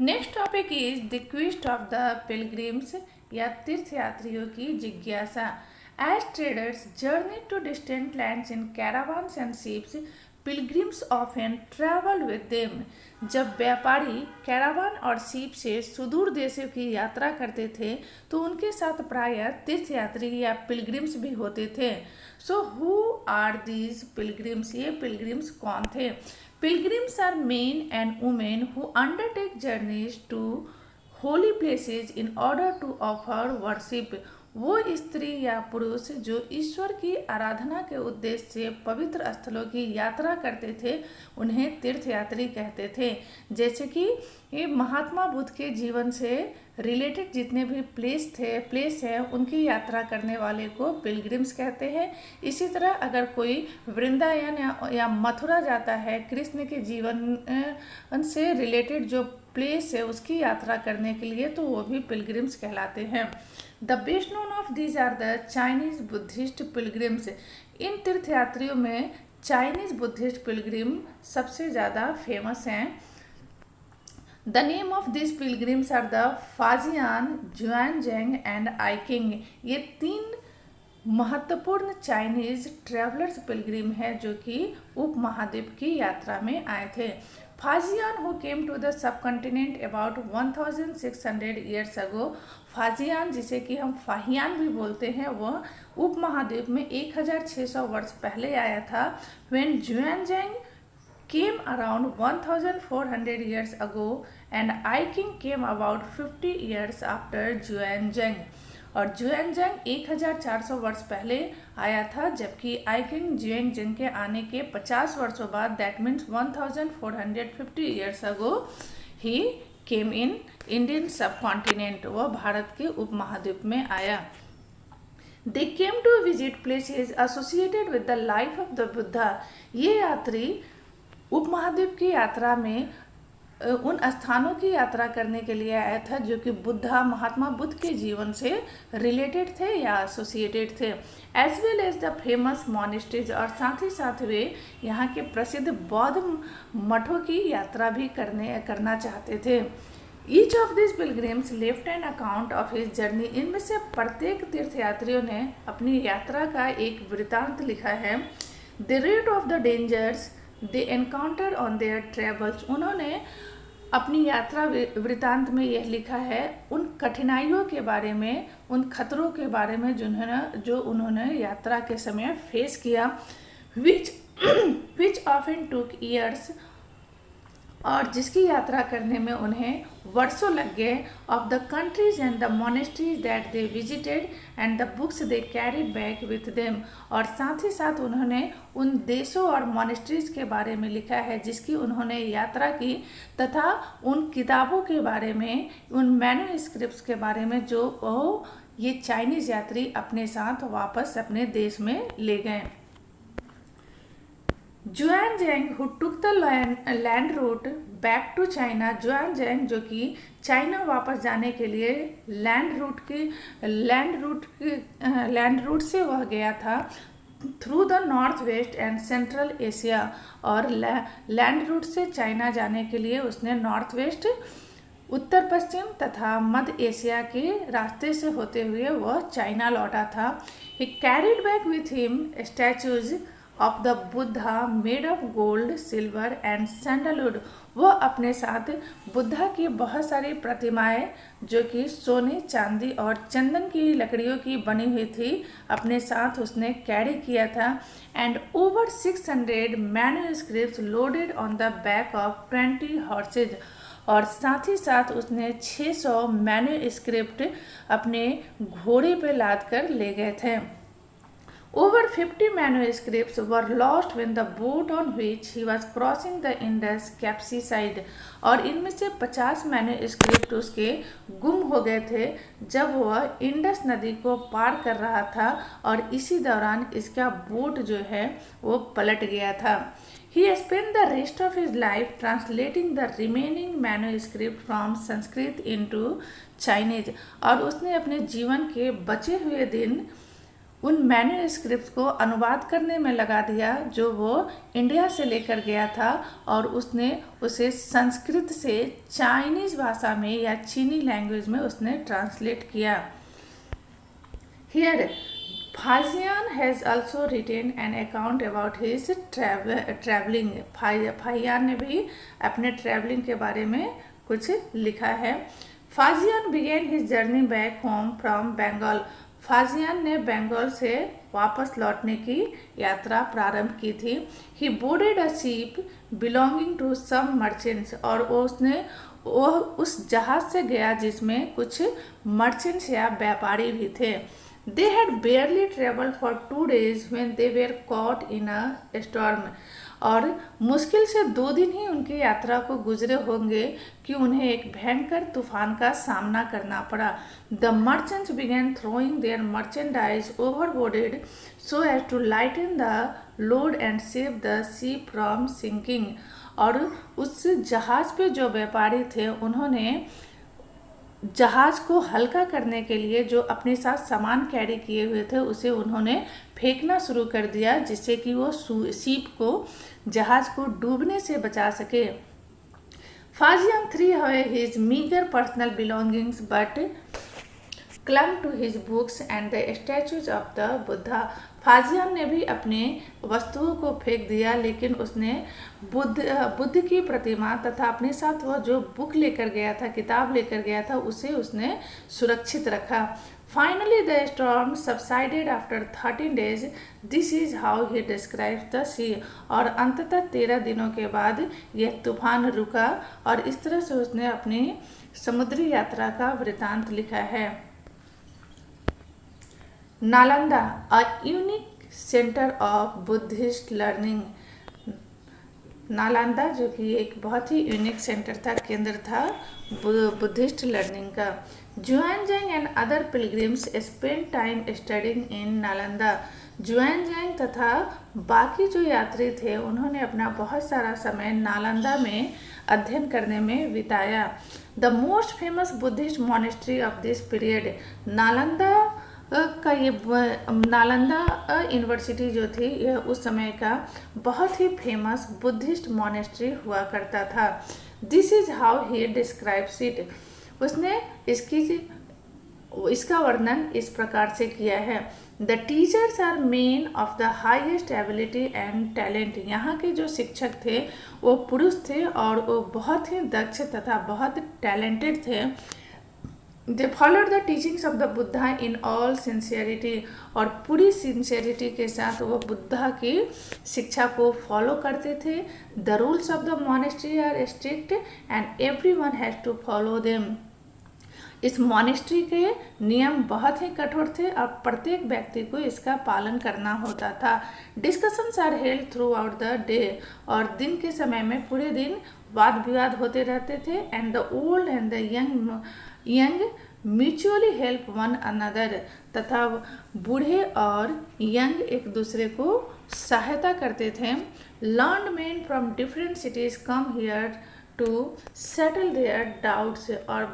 Next topic is the quest of the pilgrims या तीर्थयात्रियों की जिज्ञासा। As traders journey to distant lands in caravans and ships, pilgrims often travel with them. जब व्यापारी caravan और ship से सुदूर देशों की यात्रा करते थे तो उनके साथ प्रायः तीर्थयात्री या पिलग्रिम्स भी होते थे। So who are these pilgrims? ये पिलग्रिम्स कौन थे? Pilgrims are men and women who undertake journeys to holy places in order to offer worship। वो स्त्री या पुरुष जो ईश्वर की आराधना के उद्देश्य से पवित्र स्थलों की यात्रा करते थे उन्हें तीर्थयात्री कहते थे। जैसे कि ये महात्मा बुद्ध के जीवन से रिलेटेड जितने भी प्लेस हैं उनकी यात्रा करने वाले को पिलग्रिम्स कहते हैं। इसी तरह अगर कोई वृंदावन या मथुरा जाता है, कृष्ण के जीवन से रिलेटेड जो प्लेस है उसकी यात्रा करने के लिए, तो वो भी पिलग्रिम्स कहलाते हैं। The best known of these are the Chinese Buddhist pilgrims. इन तीर्थयात्रियों में चाइनीज बुद्धिस्ट पिलग्रिम सबसे ज़्यादा फेमस हैं। The name of these pilgrims are the Faxian, Xuanzang and I-Qing. ये तीन महत्वपूर्ण चाइनीज ट्रैवलर्स पिलग्रिम हैं जो कि उपमहाद्वीप की यात्रा में आए थे। Faxian who came to the subcontinent about 1600 years ago. Faxian जिसे कि हम फाहियान भी बोलते हैं, वह उपमहाद्वीप में 1600 वर्ष पहले आया था। When Xuanzang came around 1400 years ago and Aiking came about 50 years after Juanzheng। और जुआनजेंग 1400 वर्ष पहले आया था, जबकि आइकिंग जुआनजेंग के आने के 50 वर्षों बाद, that means 1450 years ago, he came in Indian सब कॉन्टिनेंट। वह भारत के उपमहाद्वीप में आया। They came to visit places associated with the life of the Buddha। ये यात्री उपमहाद्वीप की यात्रा में उन स्थानों की यात्रा करने के लिए आया था जो कि महात्मा बुद्ध के जीवन से रिलेटेड थे या एसोसिएटेड थे। As well as the famous monasteries, और साथ ही साथ वे यहाँ के प्रसिद्ध बौद्ध मठों की यात्रा भी करना चाहते थे। Each of this pilgrims left an account of his journey. इनमें से प्रत्येक तीर्थयात्रियों ने अपनी यात्रा का एक वृतांत लिखा है। The rate of the dangers they encounter on their travels. उन्होंने अपनी यात्रा वृतांत में यह लिखा है उन कठिनाइयों के बारे में, उन खतरों के बारे में जो उन्होंने यात्रा के समय फेस किया। विच ऑफन टुक ईयर्स, और जिसकी यात्रा करने में उन्हें वर्षों लग गए। Of the countries and the monasteries that they visited and the books they carried back with them. और साथ ही साथ उन्होंने उन देशों और मोनेस्ट्रीज के बारे में लिखा है जिसकी उन्होंने यात्रा की, तथा उन किताबों के बारे में, उन मैन्युस्क्रिप्ट्स के बारे में जो ये चाइनीज यात्री अपने साथ वापस अपने देश में ले गए। Xuanzang who took the land route back to China. Xuanzang जो कि चाइना वापस जाने के लिए लैंड रूट से वह गया था through the north west and central Asia. और लैंड रूट से चाइना जाने के लिए उसने नॉर्थ वेस्ट, उत्तर पश्चिम तथा मध्य एशिया के रास्ते से होते हुए वह चाइना लौटा था। ही carried back with him statues of the Buddha made of gold, silver and sandalwood. वह अपने साथ बुद्धा की बहुत सारी प्रतिमाएं जो कि सोने, चांदी और चंदन की लकड़ियों की बनी हुई थी, अपने साथ उसने कैरी किया था। And over 600 manuscripts loaded on the back of 20 horse's. और साथ ही साथ उसने 600 मैन्युस्क्रिप्ट अपने घोड़े पे लाद कर ले गए थे। Over 50 manuscripts were lost when the boat on which he was crossing the Indus capsized। और इनमें से 50 मैन्युस्क्रिप्ट उसके गुम हो गए थे जब वह इंडस नदी को पार कर रहा था, और इसी दौरान इसका बोट जो है वो पलट गया था। He spent the rest of his life translating the remaining manuscript from Sanskrit into Chinese। और उसने अपने जीवन के बचे हुए दिन उन मैन्युस्क्रिप्ट्स को अनुवाद करने में लगा दिया जो वो इंडिया से लेकर गया था, और उसने उसे संस्कृत से चाइनीज़ भाषा में या चीनी लैंग्वेज में उसने ट्रांसलेट किया। Here, Faxian has also written an account about his traveling. Fahien ने भी अपने ट्रैवलिंग के बारे में कुछ लिखा है। फाजियान began his journey back home from Bengal. फाजियान ने बंगाल से वापस लौटने की यात्रा प्रारंभ की थी। He boarded a ship belonging to some merchants. और वो उस जहाज से गया जिसमें कुछ मर्चेंट्स या व्यापारी भी थे। They had barely traveled for 2 days when they were caught in a storm. और मुश्किल से 2 दिन ही उनकी यात्रा को गुजरे होंगे कि उन्हें एक भयंकर तूफान का सामना करना पड़ा। The merchants began throwing their merchandise overboard so as to lighten the load and save the ship from sinking. और उस जहाज पे जो व्यापारी थे उन्होंने जहाज को हल्का करने के लिए जो अपने साथ सामान कैरी किए हुए थे उसे उन्होंने फेंकना शुरू कर दिया, जिससे कि वो शिप को, जहाज को डूबने से बचा सके। फाजियान three away his meager personal belongings but clung to his books and the statues of the Buddha. फाजियान ने भी अपने वस्तुओं को फेंक दिया, लेकिन उसने बुद्ध की प्रतिमा तथा अपने साथ वह जो बुक लेकर गया था, किताब लेकर गया था, उसे उसने सुरक्षित रखा। Finally the storm subsided after 13 days. This is how he describes the sea. और अंततः 13 दिनों के बाद यह तूफान रुका, और इस तरह से उसने अपनी समुद्री यात्रा का वृतांत लिखा है। Nalanda, a unique center of Buddhist learning. Nalanda जो कि एक बहुत ही यूनिक सेंटर था, केंद्र था बुद्धिस्ट लर्निंग का। Xuanzang and other pilgrims spend time studying in Nalanda. Xuanzang तथा बाकी जो यात्री थे उन्होंने अपना बहुत सारा समय नालंदा में अध्ययन करने में बिताया। The most famous Buddhist monastery of this period, Nalanda का ये नालंदा यूनिवर्सिटी जो थी यह उस समय का बहुत ही फेमस बुद्धिस्ट मॉनेस्ट्री हुआ करता था। This is how he describes it. उसने इसका वर्णन इस प्रकार से किया है। The teachers are men of the highest ability and talent. यहाँ के जो शिक्षक थे वो पुरुष थे और वो बहुत ही दक्ष तथा बहुत टैलेंटेड थे। They followed the teachings of the Buddha in all sincerity. और पूरी सिंसियरिटी के साथ वो बुद्धा की शिक्षा को फॉलो करते थे। The rules of the monastery are strict and everyone has to follow them. इस मॉनेस्ट्री के नियम बहुत ही कठोर थे और प्रत्येक व्यक्ति को इसका पालन करना होता था। Discussions are held throughout the day. और दिन के समय में पूरे दिन वाद विवाद होते रहते थे। And the old and the young mutually help one another. तथा बूढ़े और यंग एक दूसरे को सहायता करते थे। Learned men from different cities come here to settle their doubts. और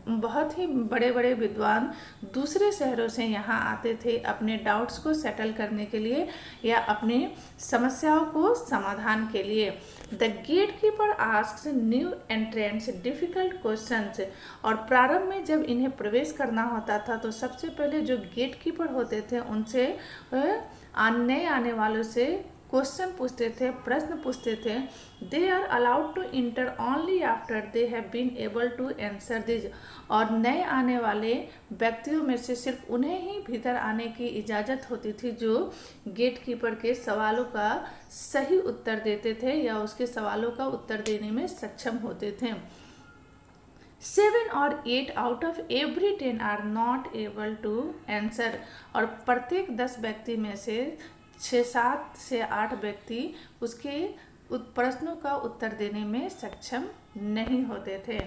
बहुत ही बड़े बड़े विद्वान दूसरे शहरों से यहाँ आते थे अपने डाउट्स को सेटल करने के लिए या अपनी समस्याओं को समाधान के लिए। The gatekeeper asks new entrants difficult questions. और प्रारंभ में जब इन्हें प्रवेश करना होता था तो सबसे पहले जो गेट कीपर होते थे उनसे नए आने वालों से क्वेश्चन पूछते थे, प्रश्न पूछते थे। They are allowed to enter only after they have been able to answer this. और नए आने वाले व्यक्तियों में से सिर्फ उन्हें ही भीतर आने की इजाज़त होती थी जो गेट कीपर के सवालों का सही उत्तर देते थे या उसके सवालों का उत्तर देने में सक्षम होते थे। 7 और 8 out of every 10 are not able to answer. और प्रत्येक 10 व्यक्ति में से 7 से 8 व्यक्ति उसके प्रश्नों का उत्तर देने में सक्षम नहीं होते थे।